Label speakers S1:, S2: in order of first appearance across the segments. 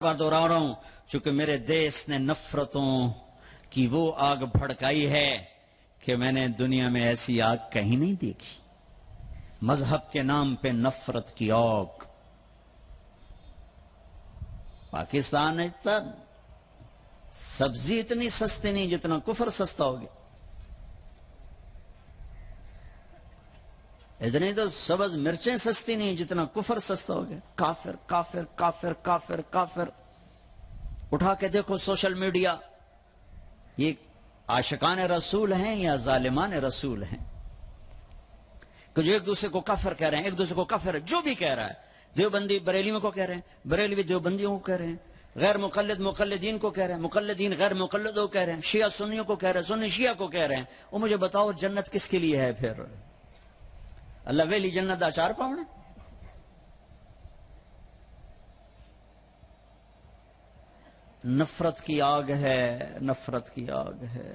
S1: بار دوہرا رہا ہوں، چونکہ میرے دیس نے نفرتوں کی وہ آگ بھڑکائی ہے کہ میں نے دنیا میں ایسی آگ کہیں نہیں دیکھی۔ مذہب کے نام پہ نفرت کی آگ۔ پاکستان میں سبزی اتنی سستی نہیں جتنا کفر سستا ہو گیا۔ اتنی تو سبز مرچیں سستی نہیں جتنا کفر سستا ہو گیا۔ کافر کافر کافر کافر کافر۔ اٹھا کے دیکھو سوشل میڈیا، یہ عاشقان رسول ہیں یا ظالمان رسول ہیں کہ جو ایک دوسرے کو کافر کہہ رہے ہیں، ایک دوسرے کو کافر جو بھی کہہ رہا ہے۔ دیوبندی بریلیوں کو کہہ رہے ہیں، بریلوی دیوبندیوں کو کہہ رہے ہیں، غیر مقلد مقلدین کو کہہ رہے ہیں، مقلدین غیر مقلدوں کو کہہ رہے ہیں، شیعہ سنیوں کو کہہ رہے ہیں، سنی شیعہ کو کہہ رہے ہیں۔ وہ مجھے بتاؤ جنت کس کے لیے ہے پھر؟ اللہ ویلی جنت دا چار پاؤں۔ نفرت کی آگ ہے، نفرت کی آگ ہے۔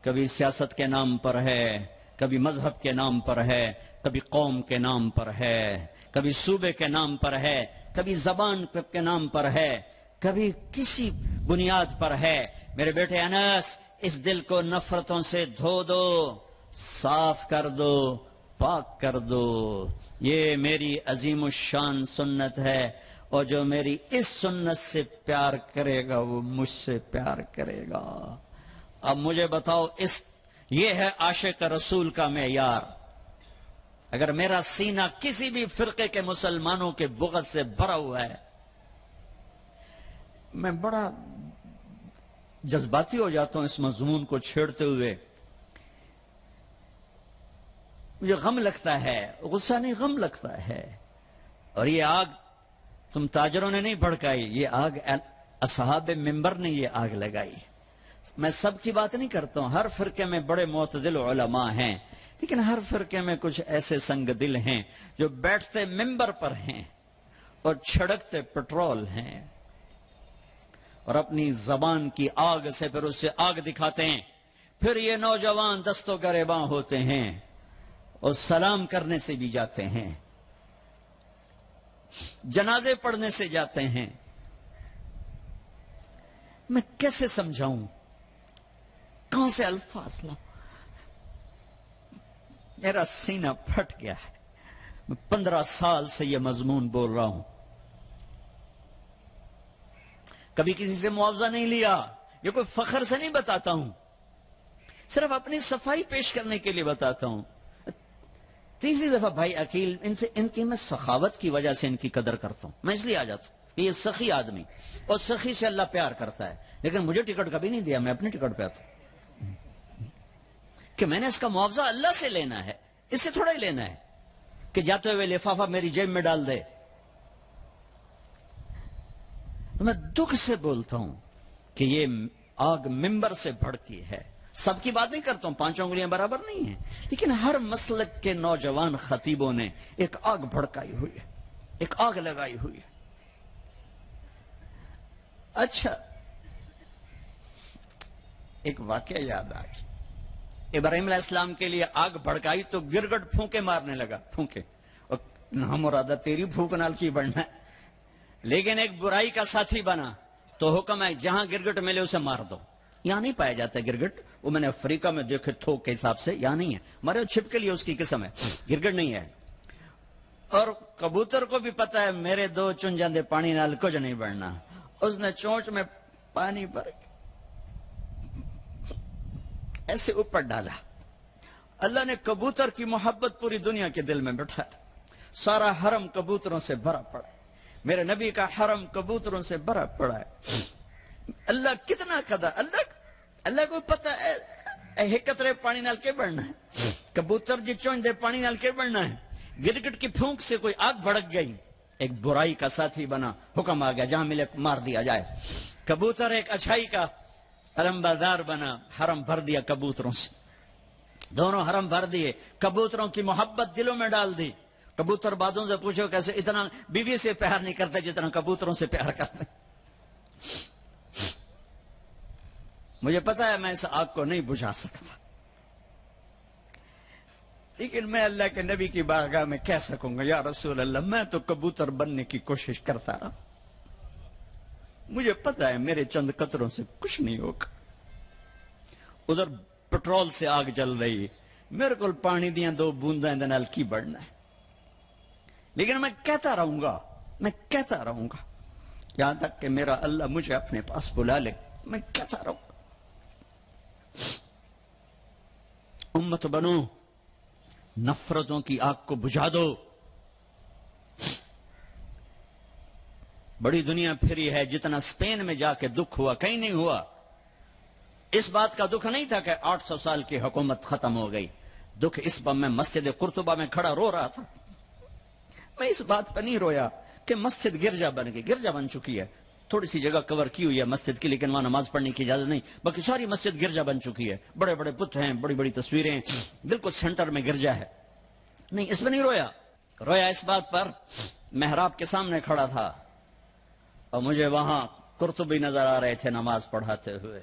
S1: کبھی سیاست کے نام پر ہے، کبھی مذہب کے نام پر ہے، کبھی قوم کے نام پر ہے، کبھی صوبے کے نام پر ہے، کبھی زبان کے نام پر ہے، کبھی کسی بنیاد پر ہے۔ میرے بیٹے انس، اس دل کو نفرتوں سے دھو دو، صاف کر دو، پاک کر دو۔ یہ میری عظیم الشان سنت ہے، اور جو میری اس سنت سے پیار کرے گا وہ مجھ سے پیار کرے گا۔ اب مجھے بتاؤ، یہ ہے عاشق رسول کا معیار۔ اگر میرا سینہ کسی بھی فرقے کے مسلمانوں کے بغض سے بھرا ہوا ہے، میں بڑا جذباتی ہو جاتا ہوں اس مضمون کو چھیڑتے ہوئے۔ مجھے غم لگتا ہے، غصہ نہیں غم لگتا ہے۔ اور یہ آگ تم تاجروں نے نہیں بھڑکائی، یہ آگ اصحاب منبر نے یہ آگ لگائی۔ میں سب کی بات نہیں کرتا ہوں، ہر فرقے میں بڑے معتدل علماء ہیں، لیکن ہر فرقے میں کچھ ایسے سنگ دل ہیں جو بیٹھتے منبر پر ہیں اور چھڑکتے پٹرول ہیں، اور اپنی زبان کی آگ سے پھر اس سے آگ دکھاتے ہیں۔ پھر یہ نوجوان دست و گریباں ہوتے ہیں اور سلام کرنے سے بھی جاتے ہیں، جنازے پڑھنے سے جاتے ہیں۔ میں کیسے سمجھاؤں؟ کہاں سے الفاظ لاؤں؟ میرا سینہ پھٹ گیا ہے۔ میں 15 سال سے یہ مضمون بول رہا ہوں، کبھی کسی سے معاوضہ نہیں لیا، یہ کوئی فخر سے نہیں بتاتا ہوں، صرف اپنی صفائی پیش کرنے کے لیے بتاتا ہوں۔ تیسری دفعہ بھائی عقیل، ان کی میں سخاوت کی وجہ سے ان کی قدر کرتا ہوں، میں اس لیے آ جاتا ہوں کہ یہ سخی آدمی، اور سخی سے اللہ پیار کرتا ہے۔ لیکن مجھے ٹکٹ کبھی نہیں دیا، میں اپنی ٹکٹ پہ آتا ہوں کہ میں نے اس کا معاوضہ اللہ سے لینا ہے، اس سے تھوڑا ہی لینا ہے کہ جاتے ہوئے لفافہ میری جیب میں ڈال دے۔ میں دکھ سے بولتا ہوں کہ یہ آگ منبر سے بھڑکی ہے۔ سب کی بات نہیں کرتا ہوں، 5 انگلیاں برابر نہیں ہیں، لیکن ہر مسلک کے نوجوان خطیبوں نے ایک آگ بھڑکائی ہوئی ہے، ایک آگ لگائی ہوئی ہے۔ اچھا، ایک واقعہ یاد آ گیا۔ ابراہیم علیہ السلام کے لیے آگ بھڑکائی تو گرگٹ پھونکے مارنے لگا، پھونکے، اور نہ مرادہ تیری پھونک نال کی بڑھنا ہے، لیکن ایک برائی کا ساتھی بنا تو حکم ہے جہاں گرگٹ ملے اسے مار دو۔ یہاں نہیں پایا جاتا گرگٹ، وہ میں نے افریقہ میں دیکھے تھوک کے حساب سے، یہاں نہیں ہے، ہمارے چھپ کے لیے اس کی قسم ہے، گرگٹ نہیں ہے۔ اور کبوتر کو بھی پتا ہے میرے 2 چن جاندے پانی نال کچھ نہیں بڑھنا، اس نے چونچ میں پانی بھر ایسے اوپر ڈالا۔ اللہ نے کبوتر کی محبت پوری دنیا کے دل میں بٹھا دی، سارا حرم کبوتروں سے بھرا پڑا، میرے نبی کا حرم کبوتروں سے بھرا پڑا ہے۔ اللہ کتنا قدر، اللہ کو پتہ ہے ایک قطرے پانی نال کے بڑھنا ہے، کبوتر جی چونچ دے پانی نال کے بڑھنا ہے۔ گرگٹ کی پھونک سے کوئی آگ بھڑک گئی، ایک برائی کا ساتھی بنا، حکم آ گیا جہاں ملے مار دیا جائے۔ کبوتر ایک اچھائی کا علمبردار بنا، حرم بھر دیا کبوتروں سے، دونوں حرم بھر دیے، کبوتروں کی محبت دلوں میں ڈال دی۔ کبوتر بادوں سے پوچھو کیسے اتنا بیوی سے پیار نہیں کرتے جتنا کبوتروں سے پیار کرتے۔ مجھے پتا ہے میں اس آگ کو نہیں بجھا سکتا، لیکن میں اللہ کے نبی کی بارگاہ میں کہہ سکوں گا، یا رسول اللہ میں تو کبوتر بننے کی کوشش کرتا رہا، مجھے پتا ہے میرے چند قطروں سے کچھ نہیں ہوگا. ادھر پٹرول سے آگ جل رہی, میرے کو پانی دیا 2 بونداں دے نال کی بڑھنا ہے, لیکن میں کہتا رہوں گا, میں کہتا رہوں گا یہاں تک کہ میرا اللہ مجھے اپنے پاس بلا لے. میں کہتا رہوں گا. امت بنو, نفرتوں کی آگ کو بجھا دو. بڑی دنیا پھری ہے, جتنا اسپین میں جا کے دکھ ہوا کہیں نہیں ہوا. اس بات کا دکھ نہیں تھا کہ 800 سال کی حکومت ختم ہو گئی. دکھ اس پر میں مسجد قرطبہ میں کھڑا رو رہا تھا. میں اس بات پر نہیں رویا کہ مسجد گرجا بن گئی. گرجا بن چکی ہے, تھوڑی سی جگہ کور کی ہوئی ہے مسجد کی, لیکن وہاں نماز پڑھنے کی اجازت نہیں. باقی ساری مسجد گرجا بن چکی ہے, بڑے بڑے بت ہیں, بڑی بڑی تصویریں ہیں, بالکل سینٹر میں گرجا ہے. نہیں, اس میں نہیں رویا. رویا اس بات پر, محراب کے سامنے کھڑا تھا اور مجھے وہاں قرطبی نظر آ رہے تھے نماز پڑھاتے ہوئے,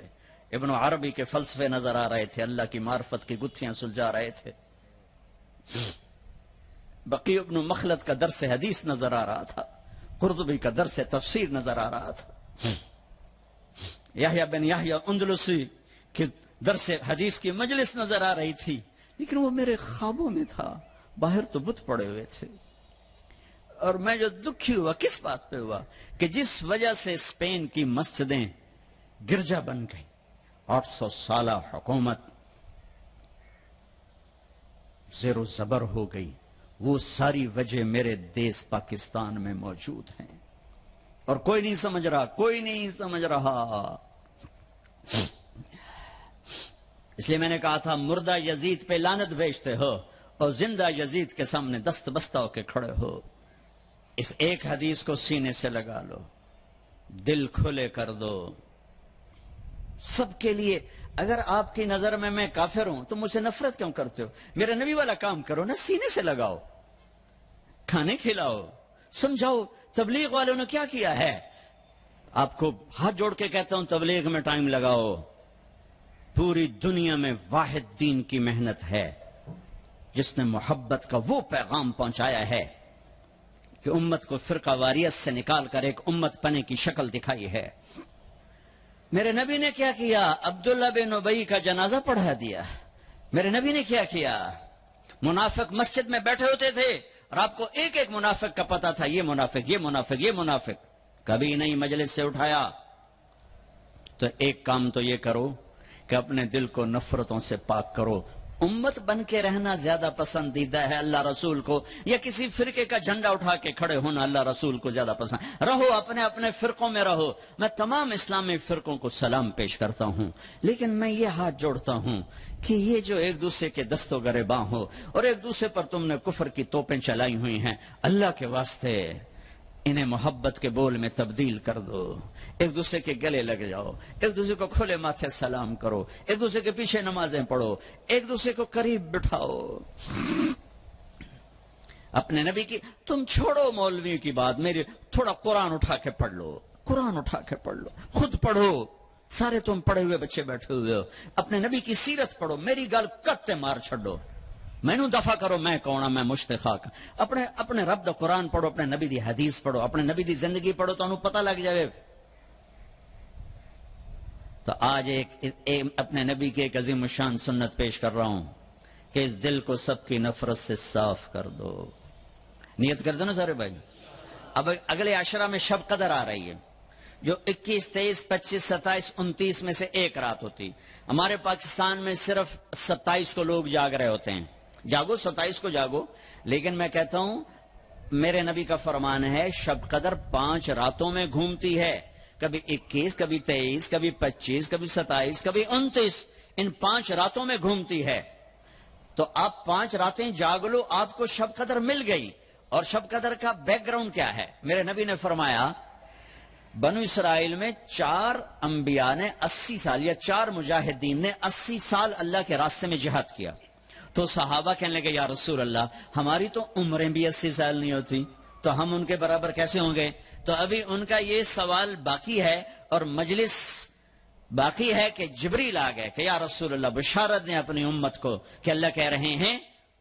S1: ابن عربی کے فلسفے نظر آ رہے تھے, اللہ کی معرفت کی گتھیاں سلجھا رہے تھے, بقی ابن مخلد کا درس حدیث نظر آ رہا تھا, قرطبی کا درس تفسیر نظر آ رہا تھا, یحییٰ بن یحییٰ اندلسی کی درس حدیث کی مجلس نظر آ رہی تھی. لیکن وہ میرے خوابوں میں تھا, باہر تو بت پڑے ہوئے تھے. اور میں جو دکھی ہوا کس بات پہ ہوا کہ جس وجہ سے اسپین کی مسجدیں گرجا بن گئی, 800 سالہ حکومت زیر و زبر ہو گئی, وہ ساری وجہ میرے دیس پاکستان میں موجود ہیں اور کوئی نہیں سمجھ رہا, کوئی نہیں سمجھ رہا. اس لیے میں نے کہا تھا مردہ یزید پہ لعنت بھیجتے ہو اور زندہ یزید کے سامنے دست بستہ ہو کے کھڑے ہو. اس ایک حدیث کو سینے سے لگا لو, دل کھلے کر دو سب کے لیے. اگر آپ کی نظر میں کافر ہوں تو مجھ سے نفرت کیوں کرتے ہو؟ میرے نبی والا کام کرو نا, سینے سے لگاؤ, کھانے کھلاؤ, سمجھاؤ. تبلیغ والوں نے کیا کیا ہے؟ آپ کو ہاتھ جوڑ کے کہتا ہوں تبلیغ میں ٹائم لگاؤ. پوری دنیا میں واحد دین کی محنت ہے جس نے محبت کا وہ پیغام پہنچایا ہے کہ امت کو فرقہ واریت سے نکال کر ایک امت پنے کی شکل دکھائی ہے. میرے نبی نے کیا کیا؟ عبداللہ بن ابی کا جنازہ پڑھا دیا. میرے نبی نے کیا کیا؟ منافق مسجد میں بیٹھے ہوتے تھے اور آپ کو ایک ایک منافق کا پتا تھا, یہ منافق, یہ منافق, یہ منافق. کبھی نہیں مجلس سے اٹھایا. تو ایک کام تو یہ کرو کہ اپنے دل کو نفرتوں سے پاک کرو. امت بن کے رہنا زیادہ پسندیدہ ہے اللہ رسول کو, یا کسی فرقے کا جھنڈا اٹھا کے کھڑے ہونا اللہ رسول کو زیادہ پسند؟ رہو اپنے اپنے فرقوں میں رہو. میں تمام اسلامی فرقوں کو سلام پیش کرتا ہوں, لیکن میں یہ ہاتھ جوڑتا ہوں کہ یہ جو ایک دوسرے کے دست و گریباں ہو اور ایک دوسرے پر تم نے کفر کی توپیں چلائی ہوئی ہیں, اللہ کے واسطے انہیں محبت کے بول میں تبدیل کر دو. ایک دوسرے کے گلے لگ جاؤ, ایک دوسرے کو کھلے ماتھے سلام کرو, ایک دوسرے کے پیچھے نمازیں پڑھو, ایک دوسرے کو قریب بٹھاؤ. اپنے نبی کی تم چھوڑو مولویوں کی بات, میری تھوڑا قرآن اٹھا کے پڑھ لو, قرآن اٹھا کے پڑھ لو, خود پڑھو. سارے تم پڑھے ہوئے بچے بیٹھے ہوئے ہو, اپنے نبی کی سیرت پڑھو. میری گل کتے مار چھڑو, مینوں دفع کرو میں کون ہاں, میں مشتخاق. اپنے رب دا قرآن پڑھو, اپنے نبی دی حدیث پڑھو, اپنے نبی دی زندگی پڑھو, تو انہوں پتہ لگ جائے. تو آج اپنے نبی کی ایک عظیم الشان سنت پیش کر رہا ہوں کہ اس دل کو سب کی نفرت سے صاف کر دو. نیت کر دو نا سارے بھائی. اب اگلے عشرہ میں شب قدر آ رہی ہے, جو 21, 23, 25, 27, 29 میں سے ایک رات ہوتی. ہمارے پاکستان میں صرف 27 کو لوگ جاگ رہے ہوتے ہیں. جاگو, 27 کو جاگو, لیکن میں کہتا ہوں میرے نبی کا فرمان ہے شب قدر 5 راتوں میں گھومتی ہے. کبھی 21, کبھی 23, کبھی 25, کبھی 27, کبھی 29, ان 5 راتوں میں گھومتی ہے. تو آپ 5 راتیں جاگ لو, آپ کو شب قدر مل گئی. اور شب قدر کا بیک گراؤنڈ کیا ہے؟ میرے نبی نے فرمایا بنو اسرائیل میں 4 انبیاء نے 80 سال, یا 4 مجاہدین نے 80 سال اللہ کے راستے میں جہاد کیا. تو صحابہ کہنے لگے یا رسول اللہ, ہماری تو عمریں بھی 80 سال نہیں ہوتی, تو ہم ان کے برابر کیسے ہوں گے؟ تو ابھی ان کا یہ سوال باقی ہے اور مجلس باقی ہے کہ جبریل آ گئے کہ یا رسول اللہ بشارت دیں اپنی امت کو کہ اللہ کہہ رہے ہیں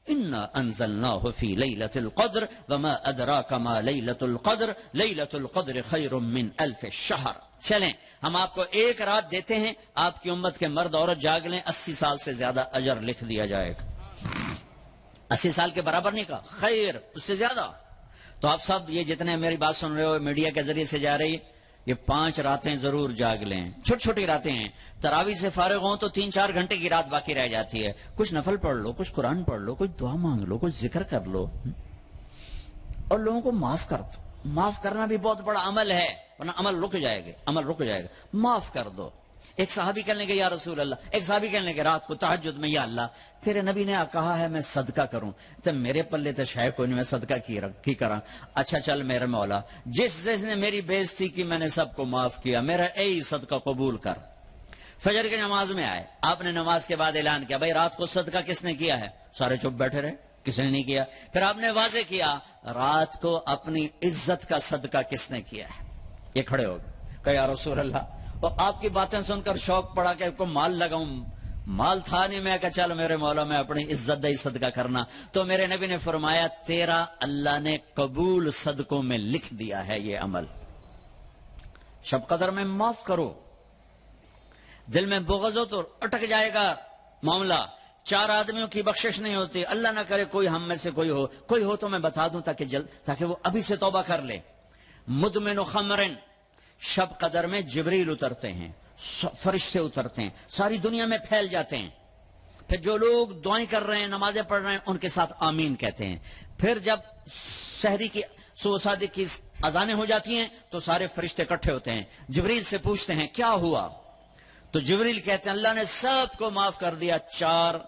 S1: انا انزلناہ فی لیلۃ القدر وما ادراک ما لیلۃ القدر لیلۃ القدر خیر من الف شہر. چلیں ہم آپ کو ایک رات دیتے ہیں, آپ کی امت کے مرد عورت جاگ لیں, 80 سال سے زیادہ اجر لکھ دیا جائے گا. 80 سال کے برابر نہیں کہا, خیر اس سے زیادہ. تو آپ سب یہ جتنے میری بات سن رہے ہو میڈیا کے ذریعے سے جا رہی, یہ 5 راتیں ضرور جاگ لیں. چھوٹی چھوٹی راتیں ہیں, تراویح سے فارغ ہوں تو 3-4 گھنٹے کی رات باقی رہ جاتی ہے. کچھ نفل پڑھ لو, کچھ قرآن پڑھ لو, کچھ دعا مانگ لو, کچھ ذکر کر لو, اور لوگوں کو معاف کر دو. معاف کرنا بھی بہت بڑا عمل ہے, ورنہ عمل رک جائے گا, عمل رک جائے گا. معاف کر دو. ایک صحابی کہنے لگے یا رسول اللہ, ایک صحابی کہنے لگے رات کو تہجد میں, یا اللہ تیرے نبی نے کہا ہے میں صدقہ کروں, تو میرے پلے تو شاید کوئی نہیں, میں صدقہ کی کرا. اچھا چل میرے مولا, جس نے میری بےزتی کی میں نے سب کو معاف کیا, میرا اے صدقہ قبول کر. فجر کی نماز میں آئے, آپ نے نماز کے بعد اعلان کیا, بھائی رات کو صدقہ کس نے کیا ہے؟ سارے چپ بیٹھے رہے, کسی نے نہیں کیا. پھر آپ نے واضح کیا, رات کو اپنی عزت کا صدقہ کس نے کیا ہے؟ یہ کھڑے ہو گئے, کہ یا رسول اللہ, اور آپ کی باتیں سن کر شوق پڑا کہ کو مال لگاؤں. مال تھا نہیں, میں کہا چل میرے مولا میں اپنی عزت دہی صدقہ کرنا. تو میرے نبی نے فرمایا تیرا اللہ نے قبول صدقوں میں لکھ دیا ہے یہ عمل. شب قدر میں معاف کرو. دل میں بغض ہو تو اٹک جائے گا معاملہ. 4 آدمیوں کی بخشش نہیں ہوتی, اللہ نہ کرے کوئی ہم میں سے کوئی ہو تو میں بتا دوں تاکہ وہ ابھی سے توبہ کر لے. مدمن خمرن, شب قدر میں جبریل اترتے ہیں, فرشتے اترتے ہیں, ساری دنیا میں پھیل جاتے ہیں. پھر جو لوگ دعائیں کر رہے ہیں, نمازیں پڑھ رہے ہیں, ان کے ساتھ آمین کہتے ہیں. پھر جب سحری کی صبح صادق کی اذانیں ہو جاتی ہیں تو سارے فرشتے اکٹھے ہوتے ہیں, جبریل سے پوچھتے ہیں کیا ہوا؟ تو جبریل کہتے ہیں اللہ نے سب کو معاف کر دیا, 4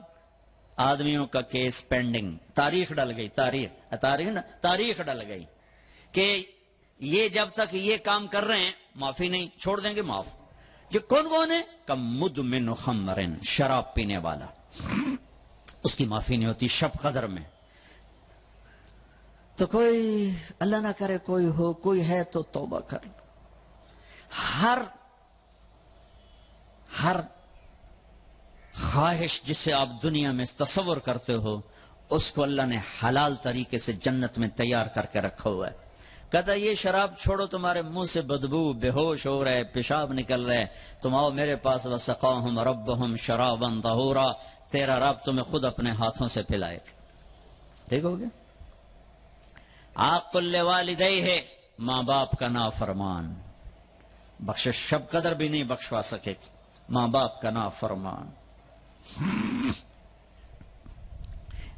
S1: آدمیوں کا کیس پینڈنگ. تاریخ ڈل گئی, تاریخ ڈل گئی کہ یہ جب تک یہ کام کر رہے ہیں معافی نہیں, چھوڑ دیں گے معاف. یہ کون ہے؟ کہ مدمن خمرن, شراب پینے والا, اس کی معافی نہیں ہوتی شب قدر میں. تو کوئی اللہ نہ کرے کوئی ہے تو توبہ کر. ہر خواہش جسے آپ دنیا میں تصور کرتے ہو اس کو اللہ نے حلال طریقے سے جنت میں تیار کر کے رکھا ہوا ہے. کہتا یہ شراب چھوڑو, تمہارے منہ سے بدبو, بے ہوش ہو رہے, پیشاب نکل رہے, تم آؤ میرے پاس. وسقاہم ربہم شرابا طہورا, تیرا رب تمہیں خود اپنے ہاتھوں سے پلائے گا. ٹھیک ہو گیا. عاق لوالدیہ, ماں باپ کا نافرمان, بخشش شب قدر بھی نہیں بخشوا سکے, ماں باپ کا نافرمان.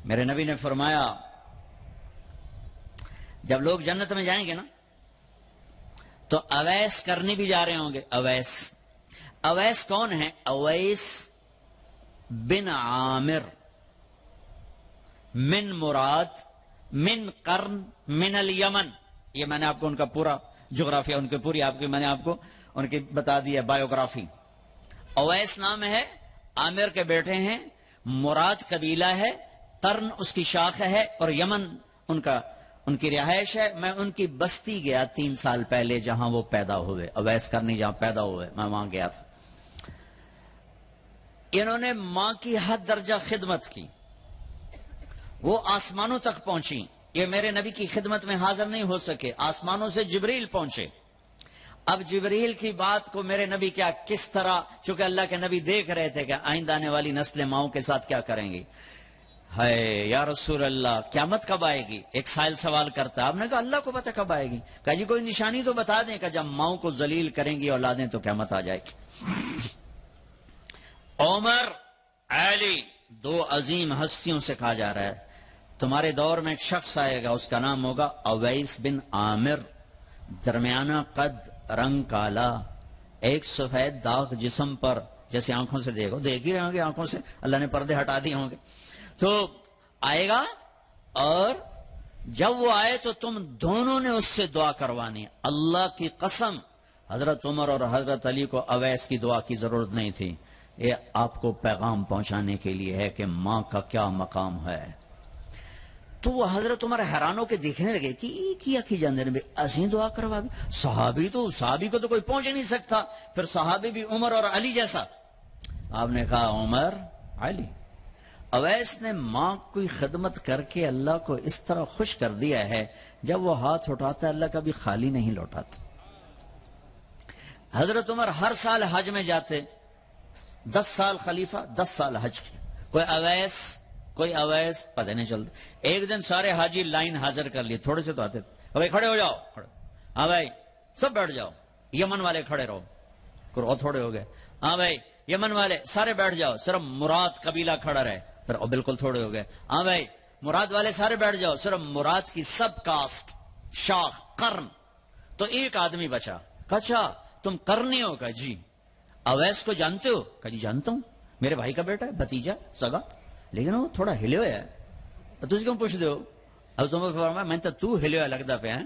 S1: میرے نبی نے فرمایا جب لوگ جنت میں جائیں گے نا تو اویس کرنی بھی جا رہے ہوں گے. اویس کون ہے؟ اویس بن عامر من مراد من قرن من الیمن. یہ میں نے آپ کو ان کا پورا جغرافیہ, ان کی پوری آپ کی میں نے آپ کو ان کی بتا دی ہے بایوگرافی. اویس نام ہے, عامر کے بیٹے ہیں, مراد قبیلہ ہے, قرن اس کی شاخ ہے, اور یمن ان کی رہائش ہے. میں ان کی بستی گیا 3 سال پہلے جہاں وہ پیدا ہوئے, اویس کرنی جہاں پیدا ہوئے, میں وہاں گیا تھا. انہوں نے ماں کی حد درجہ خدمت کی, وہ آسمانوں تک پہنچی. یہ میرے نبی کی خدمت میں حاضر نہیں ہو سکے, آسمانوں سے جبریل پہنچے. اب جبریل کی بات کو میرے نبی کیا کس طرح, چونکہ اللہ کے نبی دیکھ رہے تھے کہ آئندہ آنے والی نسلیں ماؤں کے ساتھ کیا کریں گی. ہے یا رسول اللہ قیامت کب آئے گی؟ ایک سائل سوال کرتا. آپ نے کہا اللہ کو پتہ کب آئے گی. کہا جی کوئی نشانی تو بتا دیں کہ جب ماؤں کو ذلیل کریں گی اولادیں تو قیامت آ جائے گی. عمر, علی, 2 عظیم ہستیوں سے کہا جا رہا ہے تمہارے دور میں ایک شخص آئے گا, اس کا نام ہوگا اویس بن عامر, درمیانہ قد, رنگ کالا, ایک سفید داغ جسم پر, جیسے آنکھوں سے دیکھ ہی رہے ہوں گے, آنکھوں سے اللہ نے پردے ہٹا دیے ہوں گے. تو آئے گا, اور جب وہ آئے تو تم دونوں نے اس سے دعا کروانی. اللہ کی قسم حضرت عمر اور حضرت علی کو اویس کی دعا کی ضرورت نہیں تھی. یہ آپ کو پیغام پہنچانے کے لیے ہے کہ ماں کا کیا مقام ہے. تو وہ حضرت عمر حیران ہو کے دیکھنے لگے کہ کیا کی جاندے نے ایسی دعا کروا بھی. صحابی کو تو کوئی پہنچ نہیں سکتا, پھر صحابی بھی عمر اور علی جیسا. آپ نے کہا عمر, علی, اویس نے ماں کی خدمت کر کے اللہ کو اس طرح خوش کر دیا ہے، جب وہ ہاتھ اٹھاتا ہے اللہ کبھی خالی نہیں لوٹاتا۔ حضرت عمر ہر سال حج میں جاتے، 10 سال خلیفہ، 10 سال حج کیا، کوئی اویس پتہ نہیں چلتا۔ ایک دن سارے حاجی لائن حاضر کر لیے، تھوڑے سے تو آتے تھے، بھائی کھڑے ہو جاؤ، ہاں بھائی سب بیٹھ جاؤ، یمن والے کھڑے رہو، اور تھوڑے ہو گئے، ہاں بھائی یمن والے سارے بیٹھ جاؤ، صرف مراد قبیلہ کھڑا رہے، پھر بالکل تھوڑے ہو گئے، ہاں بھائی مراد والے سارے بیٹھ جاؤ، صرف مراد کی سب کاسٹ، شاخ، قرن، تو ایک آدمی بچا۔ کہا تم قرنی ہو؟ کہا جی۔ اویس کو جانتے ہو؟ کہا جی جانتا ہوں، میرے بھائی کا بیٹا ہے، بھتیجا سگا، لیکن وہ تھوڑا ہلے ہویا ہے، تجھ کیوں پوچھ دو؟ حضرت عمر فرمایا میں تو ہلے ہویا لگتا پہ ہیں۔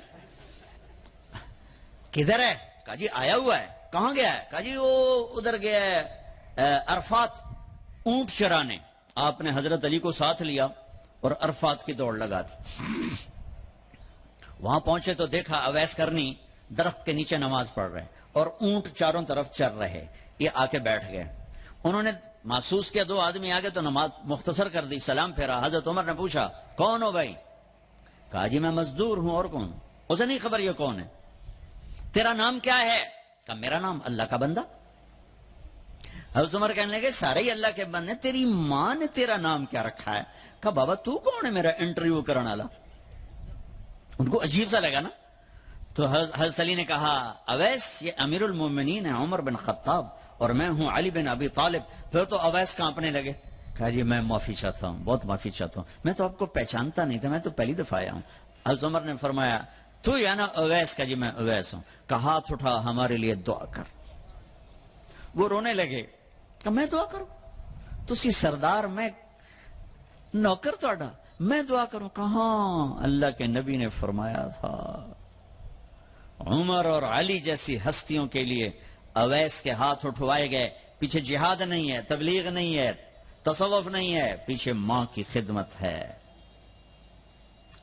S1: کدھر ہے؟ کہا جی آیا ہوا ہے۔ کہاں گیا ہے؟ کہا جی وہ ادھر گیا ہے عرفات اونٹ چرانے۔ آپ نے حضرت علی کو ساتھ لیا اور عرفات کی دوڑ لگا دی۔ وہاں پہنچے تو دیکھا اویس کرنی درخت کے نیچے نماز پڑھ رہے اور اونٹ چاروں طرف چر رہے، یہ آ کے بیٹھ گئے۔ انہوں نے محسوس کیا 2 آدمی آگے تو نماز مختصر کر دی، سلام پھیرا۔ حضرت عمر نے پوچھا کون ہو بھائی؟ کہا جی میں مزدور ہوں، اور کون؟ اسے نہیں خبر یہ کون ہے۔ تیرا نام کیا ہے؟ کہا میرا نام اللہ کا بندہ۔ حضرت عمر کہنے لگے سارے ہی اللہ کے بندے، تیری ماں نے تیرا نام کیا رکھا ہے؟ کہا بابا تو کون ہے میرا انٹرویو کرنے والا؟ ان کو عجیب سا لگا نا۔ تو حضرت علی نے کہا اویس یہ امیر المومنین ہے عمر بن خطاب اور میں ہوں علی بن ابی طالب۔ پھر تو اویس کانپنے لگے، کہا جی میں معافی چاہتا ہوں، بہت معافی چاہتا ہوں، میں تو آپ کو پہچانتا نہیں تھا، میں تو پہلی دفعہ آیا ہوں۔ حضرت عمر نے فرمایا تو یا نا اویس؟ کا جی میں اویس ہوں۔ کہا ہاتھ اٹھا ہمارے لیے دعا کر۔ وہ رونے لگے، کہ میں دعا کروں؟ تسی سردار، میں نوکر تھوڑا، میں دعا کروں؟ کہاں اللہ کے نبی نے فرمایا تھا عمر اور علی جیسی ہستیوں کے لیے اویس کے ہاتھ اٹھوائے گئے، پیچھے جہاد نہیں ہے، تبلیغ نہیں ہے، تصوف نہیں ہے، پیچھے ماں کی خدمت ہے۔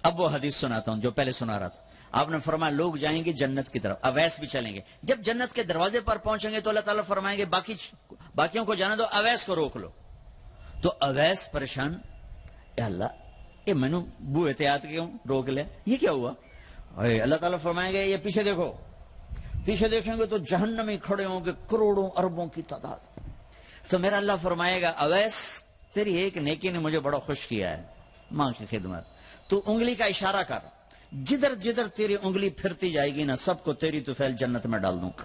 S1: اب وہ حدیث سناتا ہوں جو پہلے سنا رہا تھا۔ آپ نے فرمایا لوگ جائیں گے جنت کی طرف، اویس بھی چلیں گے۔ جب جنت کے دروازے پر پہنچیں گے تو اللہ تعالیٰ فرمائیں گے باقیوں کو جانا دو، اویس کو روک لو۔ تو اویس پریشان، اے اللہ یہ میں نے بو احتیاط کیوں روک لے، یہ کیا ہوا؟ اللہ تعالیٰ فرمائیں گے یہ پیچھے دیکھو، پیچھے دیکھیں گے تو جہنم میں کھڑے ہوں گے کروڑوں اربوں کی تعداد۔ تو میرا اللہ فرمائے گا اویس تیری ایک نیکی نے مجھے بڑا خوش کیا ہے، ماں کی خدمت، تو انگلی کا اشارہ کر، جدھر جدھر تیری انگلی پھرتی جائے گی نا سب کو تیری طفیل جنت میں ڈال دوں گا۔